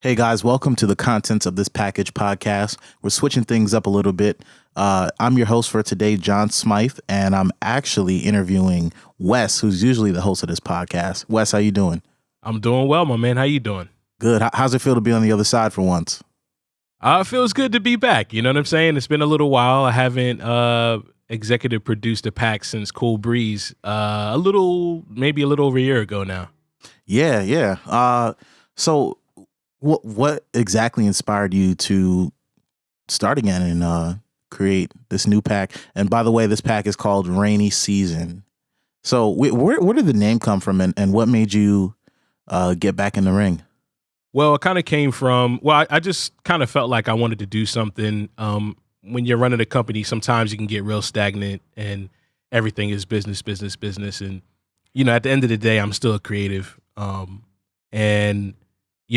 Hey guys, welcome to the contents of this package podcast. We're switching things up a little bit. I'm your host for today, John Smythe, and I'm actually interviewing Wes, who's usually the host of this podcast. Wes, how you doing? I'm doing well, my man. How you doing? Good. How's it feel to be on the other side for once? It feels good to be back. You know what I'm saying? It's been a little while. I haven't executive produced a pack since Cool Breeze. Maybe a little over a year ago now. Yeah. So what exactly inspired you to start again and create this new pack? And by the way, this pack is called Rainy Season. So where did the name come from, and what made you get back in the ring? Well, it kind of came from, I just kind of felt like I wanted to do something. When you're running a company, sometimes you can get real stagnant and everything is business. And, at the end of the day, I'm still a creative. And,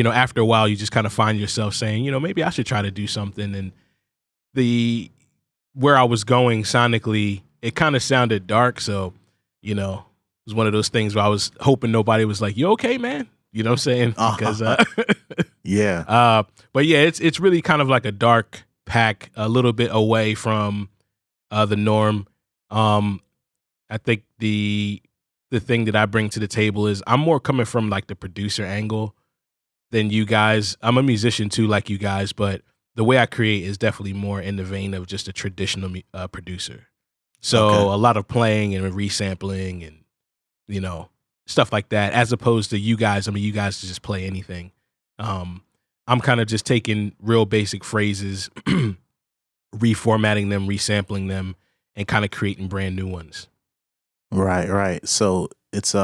after a while, you just kind of find yourself saying, maybe I should try to do something. And where I was going sonically, it kind of sounded dark. So, it was one of those things where I was hoping nobody was like, "You okay, man?" You know what I'm saying? Because, yeah. But yeah, it's really kind of like a dark pack, a little bit away from the norm. I think the thing that I bring to the table is I'm more coming from like the producer angle than you guys. I'm a musician too, like you guys, but the way I create is definitely more in the vein of just a traditional producer. So Okay. a lot of playing and resampling and, stuff like that, as opposed to you guys. I mean, you guys just play anything. I'm kind of just taking real basic phrases, reformatting them, resampling them, and kind of creating brand new ones. Right. So it's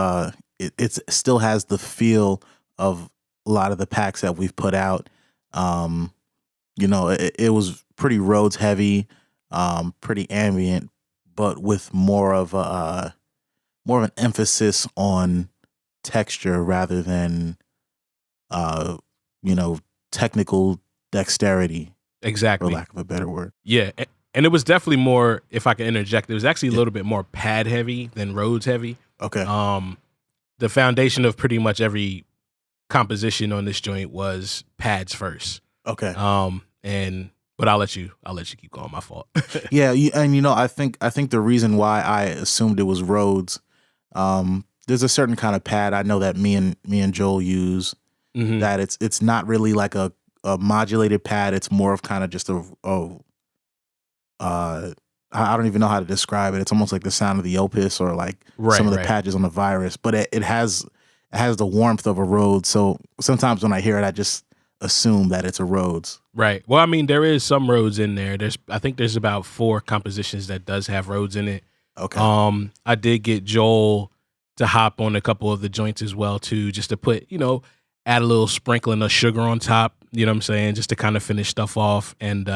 it still has the feel of a lot of the packs that we've put out. It was pretty Rhodes heavy, pretty ambient, but with more of an emphasis on texture rather than technical dexterity, Exactly. for lack of a better word. Yeah. And it was definitely more, if I can interject, it was actually a little bit more pad heavy than Rhodes heavy. Okay. The foundation of pretty much every composition on this joint was pads first. Okay. But I'll let you keep going. My fault. Yeah, I think the reason why I assumed it was Rhodes, there's a certain kind of pad I know that me and Joel use. Mhm. That it's not really like a modulated pad. It's more of kind of just I don't even know how to describe it. It's almost like the sound of the Opus or like some of the patches on the Virus, but it has the warmth of a Rhodes. So sometimes when I hear it, I just assume that it's a Rhodes. Right. Well, I mean, there is some Rhodes in there. I think there's about 4 compositions that does have Rhodes in it. Okay. I did get Joel to hop on a couple of the joints as well too, just to put, add a little sprinkling of sugar on top. You know what I'm saying? Just to kind of finish stuff off. And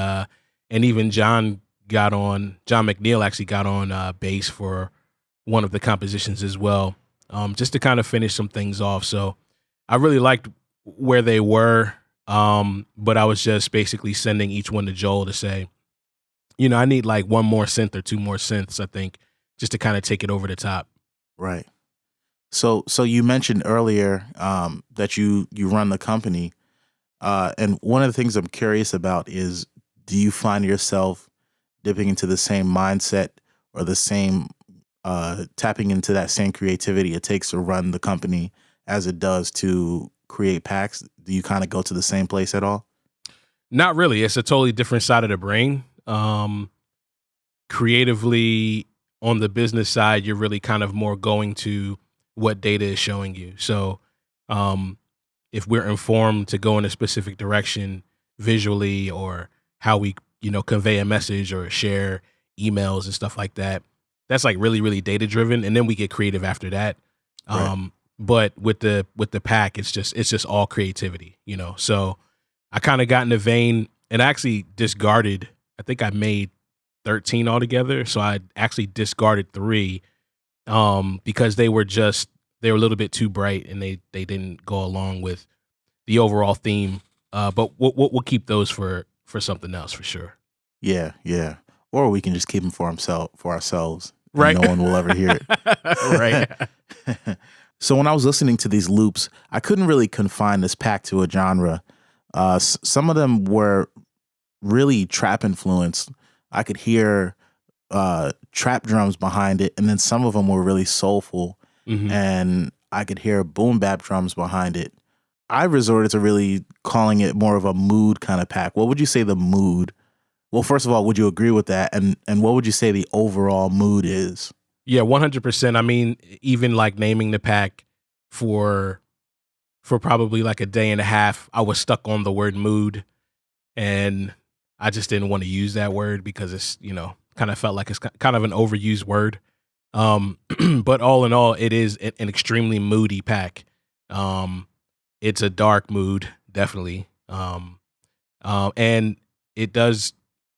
even John McNeil actually got on bass for one of the compositions as well, just to kind of finish some things off. So I really liked where they were, but I was just basically sending each one to Joel to say, I need like one more synth or 2 more synths, I think, just to kind of take it over the top. Right. So you mentioned earlier that you run the company, and one of the things I'm curious about is, do you find yourself dipping into the same mindset or the same tapping into that same creativity it takes to run the company as it does to create packs? Do you kind of go to the same place at all? Not really. It's a totally different side of the brain. Creatively, on the business side, you're really kind of more going to what data is showing you. So if we're informed to go in a specific direction visually, or how we, convey a message or share emails and stuff like that, that's like really, really data driven. And then we get creative after that. Right. But with the pack, it's just all creativity, So I kind of got in the vein and actually discarded, I think I made 13 altogether. So I actually discarded 3 because they were a little bit too bright and they didn't go along with the overall theme. But we'll keep those for something else for sure. Yeah. Or we can just keep them for ourselves. Right. No one will ever hear it. Right. So when I was listening to these loops, I couldn't really confine this pack to a genre. Some of them were really trap influenced. I could hear trap drums behind it, and then some of them were really soulful, Hmm. and I could hear boom bap drums behind it. I resorted to really calling it more of a mood kind of pack. What would you say the mood? Well, first of all, would you agree with that? And what would you say the overall mood is? Yeah, 100%. I mean, even like naming the pack for probably like a day and a half, I was stuck on the word mood, and I just didn't want to use that word because it's, kind of felt like it's kind of an overused word. Um, but all in all, it is an extremely moody pack. Um, it's a dark mood, definitely. And it does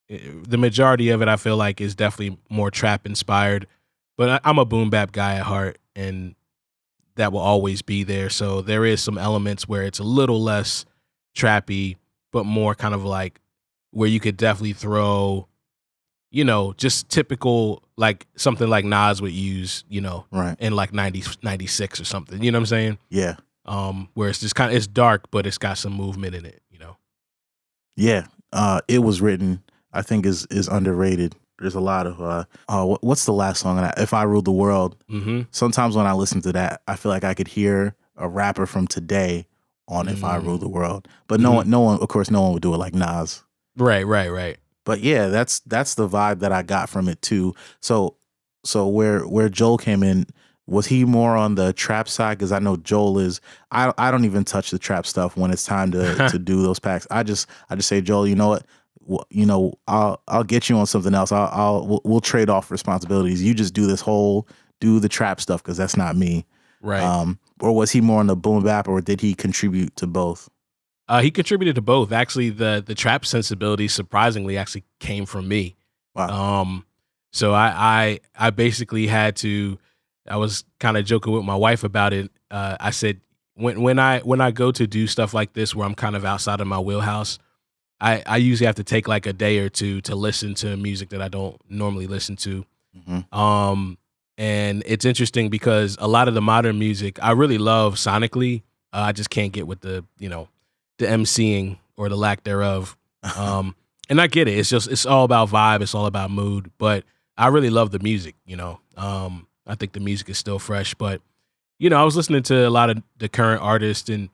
the majority of it. I feel like is definitely more trap inspired, but I'm a boom bap guy at heart, and that will always be there. So there is some elements where it's a little less trappy, but more kind of like where you could definitely throw, just typical, like something like Nas would use, Right. in like 96 or something. You know what I'm saying? Yeah. Where it's just kind of, it's dark, but it's got some movement in it. Yeah. It was written, I think is underrated. There's a lot of what's the last song on that? If I Ruled the World. Mm-hmm. Sometimes when I listen to that, I feel like I could hear a rapper from today on If I Ruled the World. But Mm-hmm. no one, of course, no one would do it like Nas. Right. But yeah, that's the vibe that I got from it too. So where Joel came in, was he more on the trap side? Because I know Joel is. I don't even touch the trap stuff when it's time to do those packs. I just say, Joel, you know what? I'll get you on something else. We'll trade off responsibilities. You just do the trap stuff because that's not me. Right. Or was he more on the boom bap, or did he contribute to both? He contributed to both. Actually, the trap sensibility surprisingly actually came from me. Wow. So I basically had to. I was kind of joking with my wife about it. I said when I go to do stuff like this where I'm kind of outside of my wheelhouse, I usually have to take like a day or two to listen to music that I don't normally listen to. Mm-hmm. And it's interesting because a lot of the modern music I really love sonically. I just can't get with the emceeing or the lack thereof. And I get it. It's all about vibe. It's all about mood. But I really love the music. I think the music is still fresh. But I was listening to a lot of the current artists and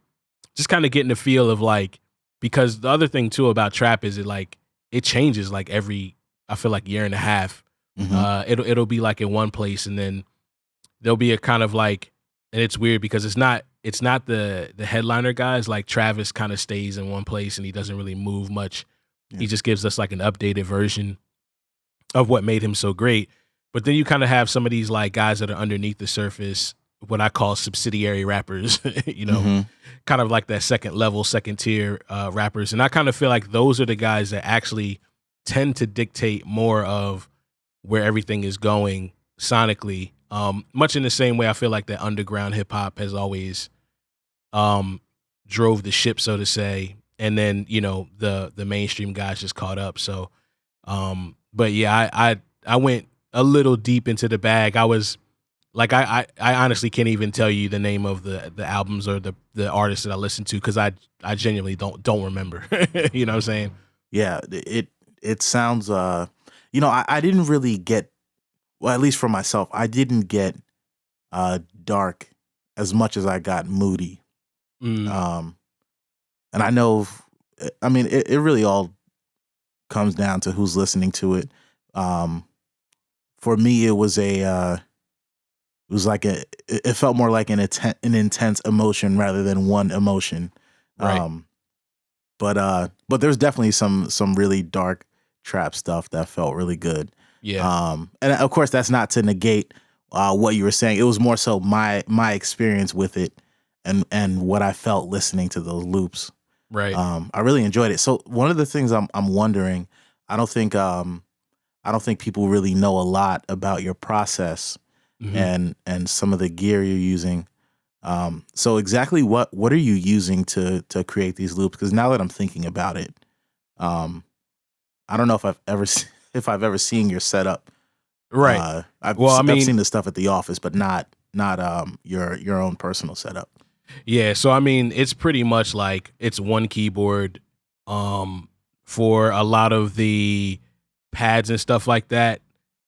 just kind of getting the feel of like, because the other thing too about trap is it changes like every, I feel like, year and a half. Mm-hmm. It'll be like in one place, and then there'll be a kind of like, and it's weird because it's not the headliner guys. Like Travis kind of stays in one place and he doesn't really move much. Yeah. He just gives us like an updated version of what made him so great. But then you kind of have some of these like guys that are underneath the surface, what I call subsidiary rappers, Mm-hmm. kind of like that second level, second tier rappers. And I kind of feel like those are the guys that actually tend to dictate more of where everything is going sonically. Much in the same way I feel like that underground hip hop has always drove the ship, so to say. And then, the mainstream guys just caught up. So but yeah, I went a little deep into the bag. I was like, I honestly can't even tell you the name of the albums or the artists that I listened to because I genuinely don't remember. You know what I'm saying? Yeah, it sounds I didn't really get, well, at least for myself, I didn't get dark as much as I got moody. Mm, Um and I know, I mean, it really all comes down to who's listening to it. Um for me, it was like it felt more like an intense emotion rather than one emotion. right. Um but there's definitely some really dark trap stuff that felt really good. Yeah. And of course that's not to negate what you were saying. It was more so my experience with it and what I felt listening to those loops. Right. I really enjoyed it. So one of the things I'm wondering, I don't think people really know a lot about your process Hmm. and some of the gear you're using. So exactly what are you using to create these loops? Because now that I'm thinking about it, um, I don't know if if I've ever seen your setup. Right. I've Well, I I've mean, seen the stuff at the office, but not your own personal setup. Yeah, so I mean, it's pretty much like it's one keyboard. For a lot of the pads and stuff like that,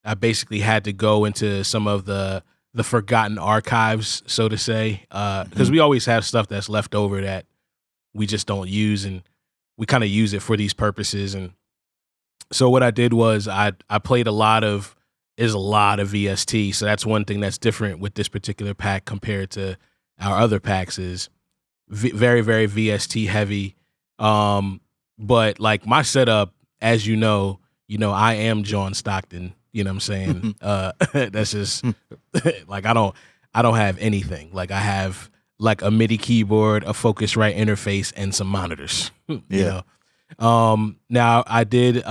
I basically had to go into some of the forgotten archives, so to say, because Hmm. we always have stuff that's left over that we just don't use, and we kind of use it for these purposes. And so what I did was I played a lot of VST. So that's one thing that's different with this particular pack compared to our other packs is very, very VST heavy. But like my setup, as I am John Stockton. You know what I'm saying? That's just like I don't have anything. Like I have like a MIDI keyboard, a Focusrite interface, and some monitors. Yeah. Now I did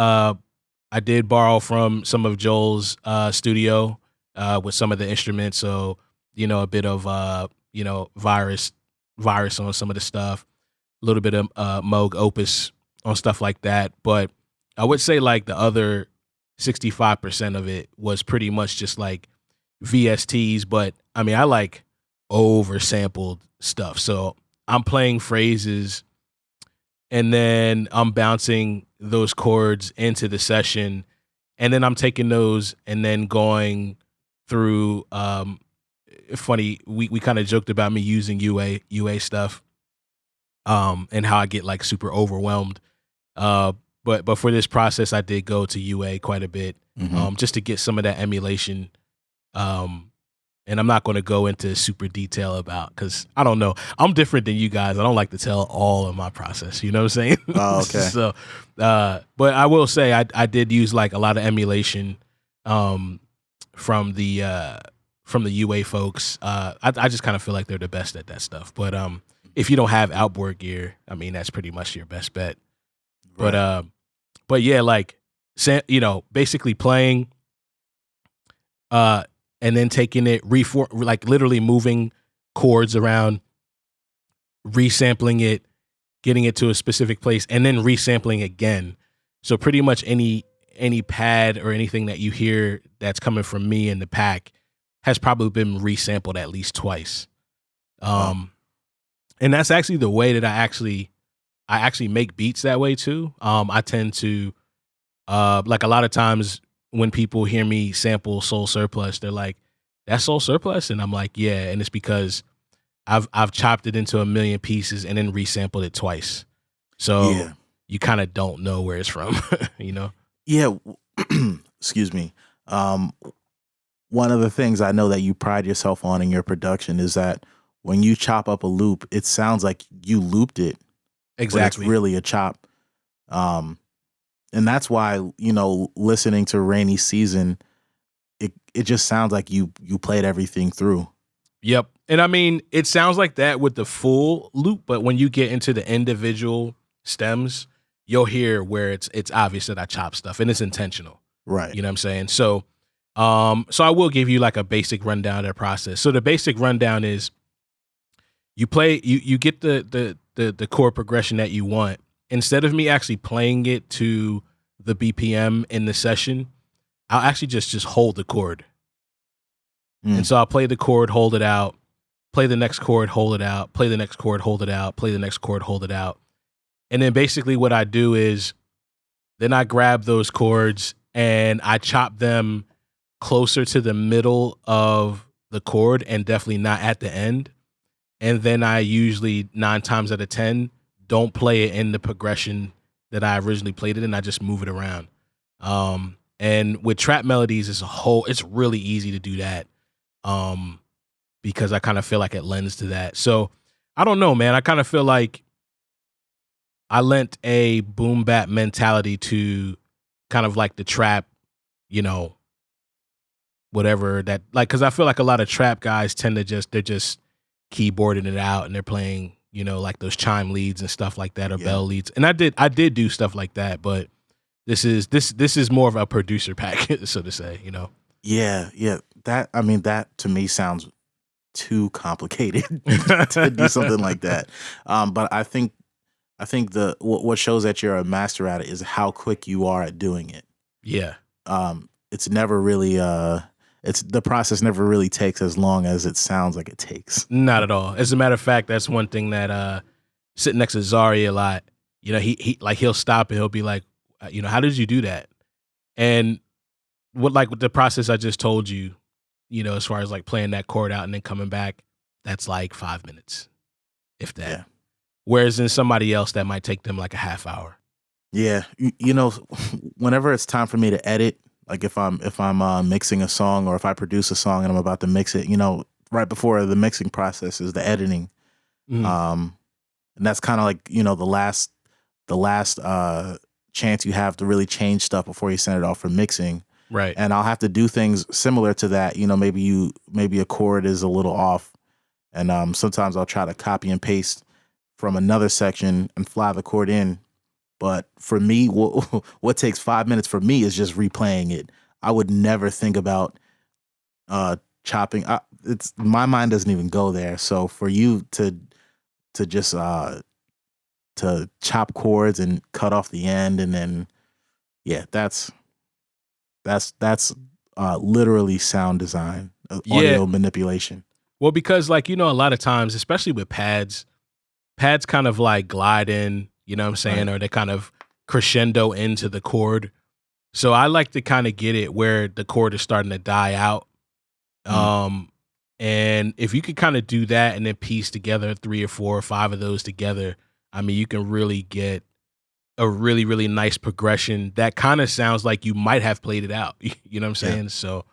borrow from some of Joel's studio with some of the instruments, so a bit of virus on some of the stuff, a little bit of Moog Opus on stuff like that. But I would say like the other 65% of it was pretty much just like VSTs. But I mean, I like oversampled stuff. So I'm playing phrases and then I'm bouncing those chords into the session. And then I'm taking those and then going through funny, we kind of joked about me using UA stuff and how I get like super overwhelmed. Uh, but for this process, I did go to UA quite a bit, Hmm. just to get some of that emulation. Um, and I'm not going to go into super detail about because I don't know. I'm different than you guys. I don't like to tell all of my process. You know what I'm saying? Oh, okay. So, but I will say I did use like a lot of emulation um, from the UA folks. I just kind of feel like they're the best at that stuff. But if you don't have outboard gear, I mean that's pretty much your best bet. But Right. but yeah, like basically playing uh and then taking it like literally moving chords around, resampling it, getting it to a specific place, and then resampling again. So pretty much any pad or anything that you hear that's coming from me in the pack has probably been resampled at least twice. Wow. Um and that's actually the way that I actually make beats that way too. I tend to like a lot of times when people hear me sample Soul Surplus, they're like, "That's Soul Surplus," and I'm like, "Yeah," and it's because I've chopped it into a million pieces and then resampled it twice, so Yeah. you kind of don't know where it's from, you know? Yeah. Excuse me. Um, One of the things I know that you pride yourself on in your production is that when you chop up a loop, it sounds like you looped it, but it's Exactly. really a chop. Um, and that's why, listening to Rainy Season, it just sounds like you played everything through. Yep. And I mean, it sounds like that with the full loop, but when you get into the individual stems, you'll hear where it's obvious that I chop stuff and it's intentional. Right. You know what I'm saying? So I will give you like a basic rundown of the process. So the basic rundown is you get the chord progression that you want. Instead of me actually playing it to the BPM in the session, I'll actually just hold the chord. And Mm. so I'll play the chord, hold it out, play the next chord, hold it out, play the next chord, hold it out, play the next chord, hold it out. And then basically what I do is then I grab those chords and I chop them closer to the middle of the chord and definitely not at the end. And then I usually 9 times out of 10 don't play it in the progression that I originally played it in. I just move it around. And with trap melodies it's really easy to do that. Um, because I kind of feel like it lends to that. So I don't know, man. I kind of feel like I lent a boom bap mentality to kind of like the trap, you know, whatever that like, cause I feel like a lot of trap guys tend to they're just keyboarding it out and they're playing, like those chime leads and stuff like that or Yeah. bell leads. And I did do stuff like that, but this is more of a producer pack, so to say. Yeah. Yeah. That to me sounds too complicated to do something like that. But I think what shows that you're a master at it is how quick you are at doing it. Yeah. It's never really it's the process never really takes as long as it sounds like it takes. Not at all. As a matter of fact, that's one thing that sitting next to Zari a lot, he like he'll stop and he'll be like, how did you do that? And with the process I just told you, as far as like playing that chord out and then coming back, that's like 5 minutes, if that. Yeah. Whereas in somebody else, that might take them like a half hour. Yeah, whenever it's time for me to edit, like if I'm mixing a song or if I produce a song and I'm about to mix it, right before the mixing process is the editing. Mhm. And that's kind of like, the last chance you have to really change stuff before you send it off for mixing. Right. And I'll have to do things similar to that. Maybe a chord is a little off, and sometimes I'll try to copy and paste from another section and fly the chord in. But for me, what takes 5 minutes for me is just replaying it. I would never think about chopping. It's my mind doesn't even go there. So for you to just to chop chords and cut off the end, and then that's literally sound design, audio manipulation. Well, because a lot of times, especially with pads kind of like glide in, you know what I'm saying? Right. Or they kind of crescendo into the chord. So I like to kind of get it where the chord is starting to die out. And if you could kind of do that and then piece together 3 or 4 or 5 of those together, I mean, you can really get a really, really nice progression that kind of sounds like you might have played it out. You know what I'm saying? Yeah. So,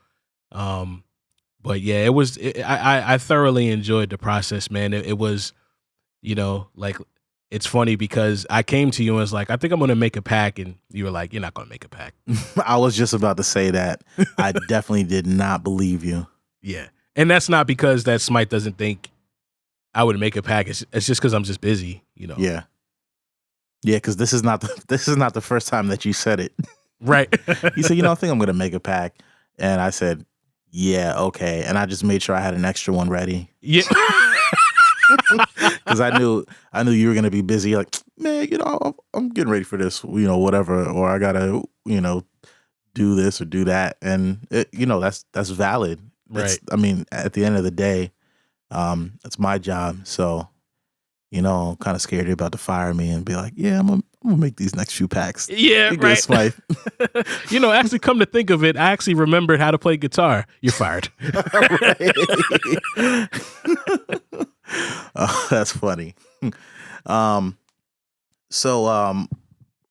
but yeah, I thoroughly enjoyed the process, man. It was, like, it's funny because I came to you and was like, I think I'm going to make a pack. And you were like, you're not going to make a pack. I was just about to say that. I definitely did not believe you. Yeah. And that's not because that Smythe doesn't think I would make a pack. It's just because I'm just busy, Yeah. Yeah, because this is not the first time that you said it. Right. You said, I think I'm gonna make a pack. And I said, yeah, okay. And I just made sure I had an extra one ready. Yeah. Because I knew you were gonna be busy. Like, man, I'm getting ready for this, whatever, or I gotta, do this or do that. And that's valid. Right. I mean, at the end of the day, it's my job. So, I'm kind of scared you're about to fire me and be like, yeah, I'm gonna make these next few packs. Yeah, You're right. Smythe. Actually, come to think of it, I actually remembered how to play guitar. You're fired. Oh, that's funny. So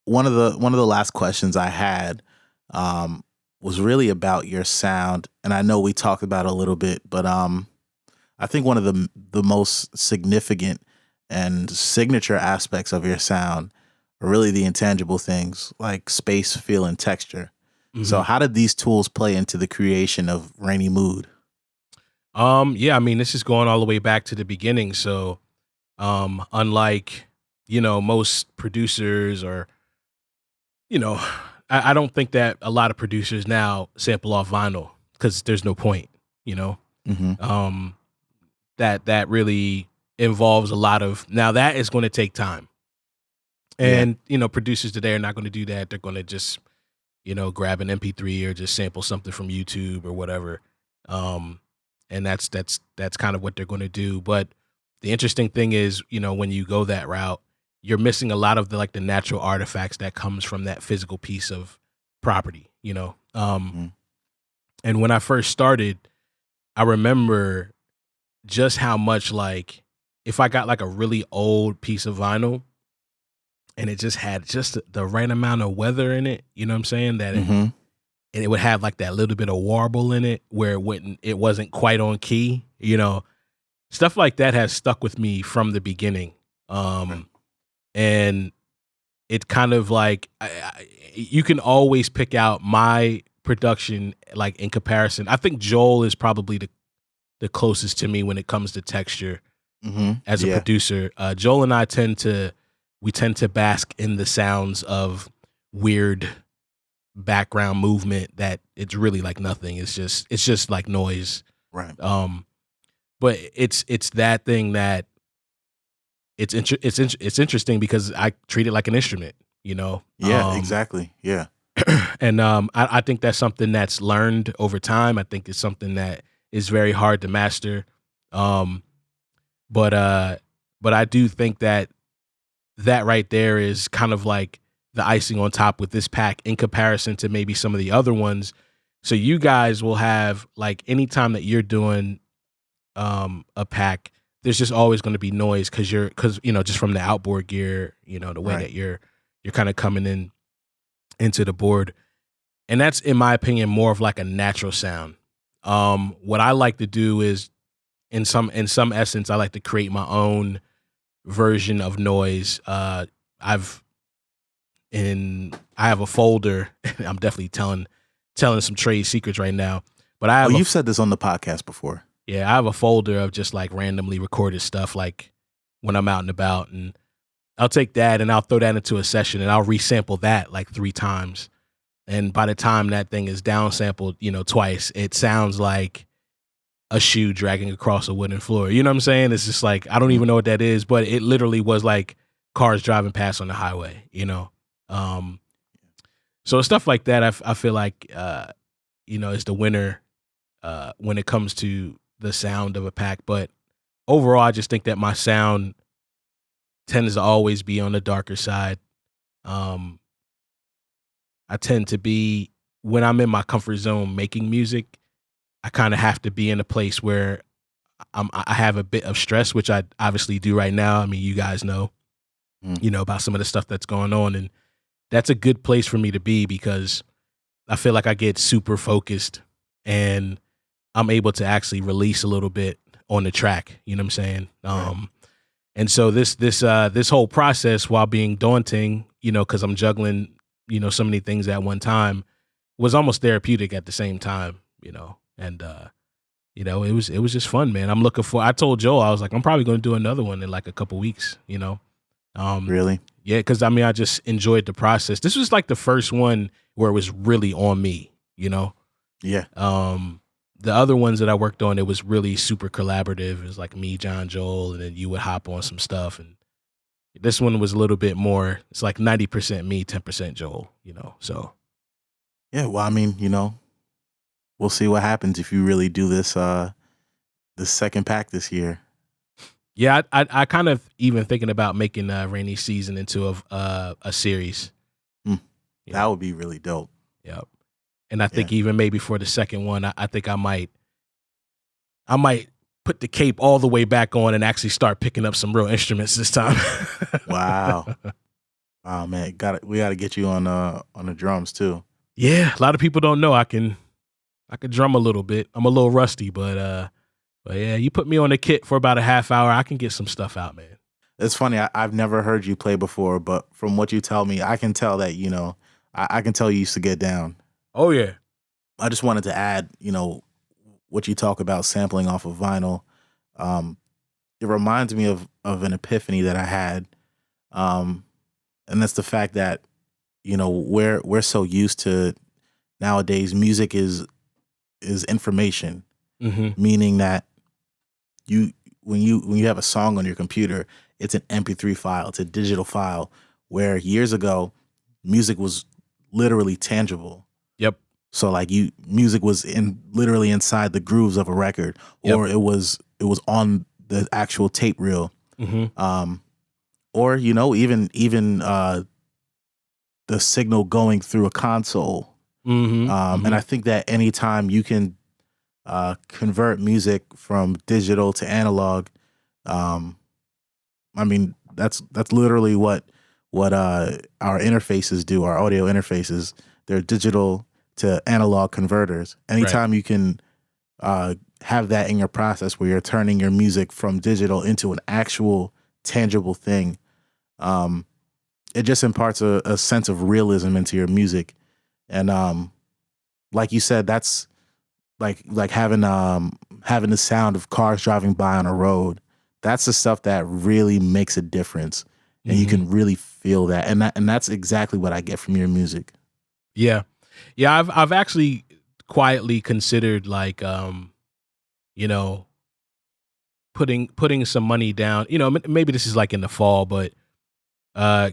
one of the last questions I had was really about your sound, and I know we talked about it a little bit, but I think one of the most significant and signature aspects of your sound are really the intangible things like space, feel, and texture. Mm-hmm. So how did these tools play into the creation of Rainy Mood? Yeah, I mean, this is going all the way back to the beginning. So unlike, most producers or, I don't think that a lot of producers now sample off vinyl because there's no point, Mm-hmm. That really involves a lot of, now that is going to take time. And, producers today are not going to do that. They're going to just, grab an MP3 or just sample something from YouTube or whatever. And that's kind of what they're going to do. But the interesting thing is, when you go that route, you're missing a lot of the natural artifacts that comes from that physical piece of property, Mm-hmm. And when I first started, I remember just how much if I got a really old piece of vinyl and it just had just the right amount of weather in it, you know what I'm saying? That Mm-hmm. and it would have that little bit of warble in it where it wasn't quite on key, stuff like that has stuck with me from the beginning. Right. And it kind of you can always pick out my production, in comparison. I think Joel is probably the closest to me when it comes to texture Mm-hmm. as a producer. Joel and I tend to bask in the sounds of weird background movement that it's really nothing. It's just like noise. Right. But it's that thing that it's interesting because I treat it like an instrument, Yeah, exactly. Yeah. And I think that's something that's learned over time. I think it's something that is very hard to master. Um, but uh, but I do think that that right there is kind of like the icing on top with this pack in comparison to maybe some of the other ones. So you guys will have like anytime that you're doing a pack, there's just always going to be noise because just from the outboard gear, the way Right. that you're kind of coming in into the board. And that's, in my opinion, more of like a natural sound. What I like to do is, in some essence, I like to create my own version of noise. I've I have a folder. I'm definitely telling some trade secrets right now, but I Oh, have you've said this on the podcast before. I have a folder of just like randomly recorded stuff, like when I'm out and about, and I'll take that and I'll throw that into a session and I'll resample that like 3 times. And by the time that thing is downsampled, twice, it sounds like a shoe dragging across a wooden floor. You know what I'm saying? It's just like, I don't Mhm. even know what that is, but it literally was like cars driving past on the highway. Um, so stuff like that, I feel like, is the winner when it comes to the sound of a pack. But overall, I just think that my sound tends to always be on the darker side. Um, I tend to be, when I'm in my comfort zone making music, I kind of have to be in a place where I have a bit of stress, which I obviously do right now. I mean, you guys know, Mm. about some of the stuff that's going on, and that's a good place for me to be because I feel like I get super focused and I'm able to actually release a little bit on the track. You know what I'm saying? Right. And so this whole process, while being daunting, because I'm juggling, so many things at one time, was almost therapeutic at the same time. And it was just fun, man. I told Joel, I was like, I'm probably going to do another one in like a couple weeks. Um, Really? yeah, because I mean, I just enjoyed the process. This was like the first one where it was really on me. Yeah. The other ones that I worked on, it was really super collaborative. It was like me, John, Joel, and then you would hop on some stuff. And this one was a little bit more, it's like 90% me, 10% Joel. So Yeah. Well, I mean, we'll see what happens if you really do this second pack this year. yeah, I kind of even thinking about making Rainy Season into a series. Hmm. You That know, would be really dope. yeah. And I Yeah. think even maybe for the second one, I think I might put the cape all the way back on and actually start picking up some real instruments this time. Wow. Oh man, we gotta get you on the drums too. Yeah, a lot of people don't know I could drum a little bit. I'm a little rusty, but yeah, you put me on a kit for about a half hour, I can get some stuff out, man. It's funny. I've never heard you play before, but from what you tell me, I can tell that I can tell you used to get down. Oh yeah. I just wanted to add, what you talk about sampling off of vinyl. Um, it reminds me of an epiphany that I had, um, and that's the fact that we're so used to nowadays. Music is information, Mhm. meaning that you when you have a song on your computer, it's an MP3 file, it's a digital file. Where years ago, music was literally tangible. Yep. So like music was literally inside the grooves of a record, Yep. or it was on the actual tape reel, Mhm. um, or even the signal going through a console. Mhm. And I Mhm. think that anytime you can convert music from digital to analog, um, I mean that's literally what our interfaces do. Our audio interfaces, they're digital to analog converters. Right. Anytime you can have that in your process where you're turning your music from digital into an actual tangible thing, um, it just imparts a sense of realism into your music. And like you said, that's like having the sound of cars driving by on a road. That's the stuff that really makes a difference, and you Mhm. can really feel that. And that's exactly what I get from your music. Yeah. Yeah, I've actually quietly considered like you know, putting some money down. Maybe this is like in the fall, but uh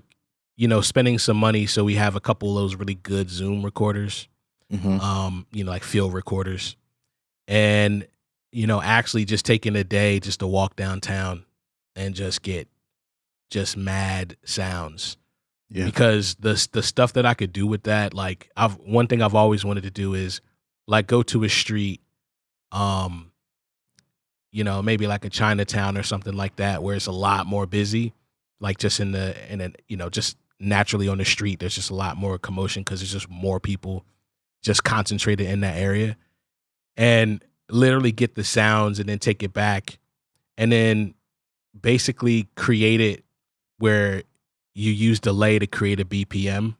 spending some money. So we have a couple of those really good Zoom recorders, Hmm. like field recorders. And, actually just taking a day just to walk downtown and just get just mad sounds. Yeah. Because the stuff that I could do with that, like one thing I've always wanted to do is like go to a street, um, maybe like a Chinatown or something like that, where it's a lot more busy, like just just naturally on the street, there's just a lot more commotion because there's just more people just concentrated in that area, and literally get the sounds and then take it back and then basically create it where you use delay to create a BPM,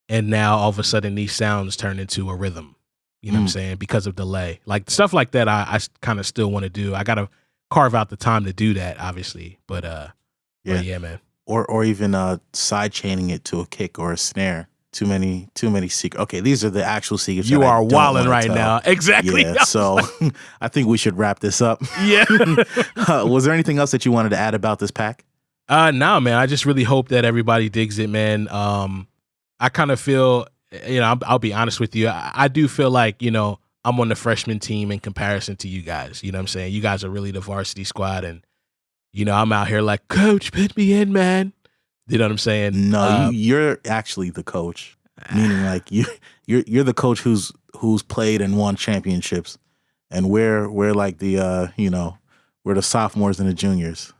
and now all of a sudden these sounds turn into a rhythm. You know what I'm Mm. saying? Because of delay. Like stuff like that I kind of still want to do. I gotta carve out the time to do that, obviously. But Yeah. yeah, man. Or even side chaining it to a kick or a snare. Too many secrets. Okay, these are the actual secrets You that I are don't wilding want to right tell. now. Exactly. Yeah, so I think we should wrap this up. Yeah. Was there anything else that you wanted to add about this pack? No, man. I just really hope that everybody digs it, man. I kind of feel, I'll be honest with you. I do feel like, I'm on the freshman team in comparison to you guys. You know what I'm saying? You guys are really the varsity squad, and I'm out here like, coach, put me in, man. You know what I'm saying? No, you're actually the coach. Meaning like you're the coach who's played and won championships. And we're like the we're the sophomores and the juniors.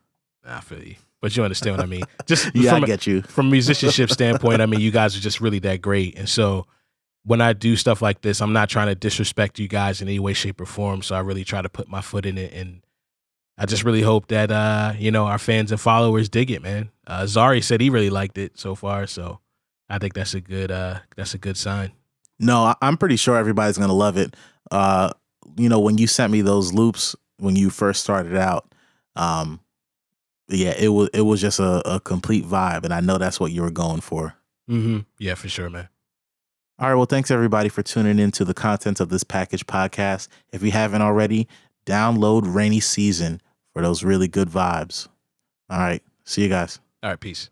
I feel you. But you understand what I mean. Just Yeah, I get you. From a musicianship standpoint, I mean, you guys are just really that great. And so when I do stuff like this, I'm not trying to disrespect you guys in any way, shape, or form. So I really try to put my foot in it, and I just really hope that our fans and followers dig it, man. Zari said he really liked it so far, so I think that's a good sign. No, I'm pretty sure everybody's gonna love it. When you sent me those loops when you first started out, yeah, it was just a complete vibe, and I know that's what you were going for. Mm-hmm. Yeah, for sure, man. All right, well, thanks everybody for tuning in to the contents of this package podcast. If you haven't already, download Rainy Season for those really good vibes. All right, see you guys. All right, peace.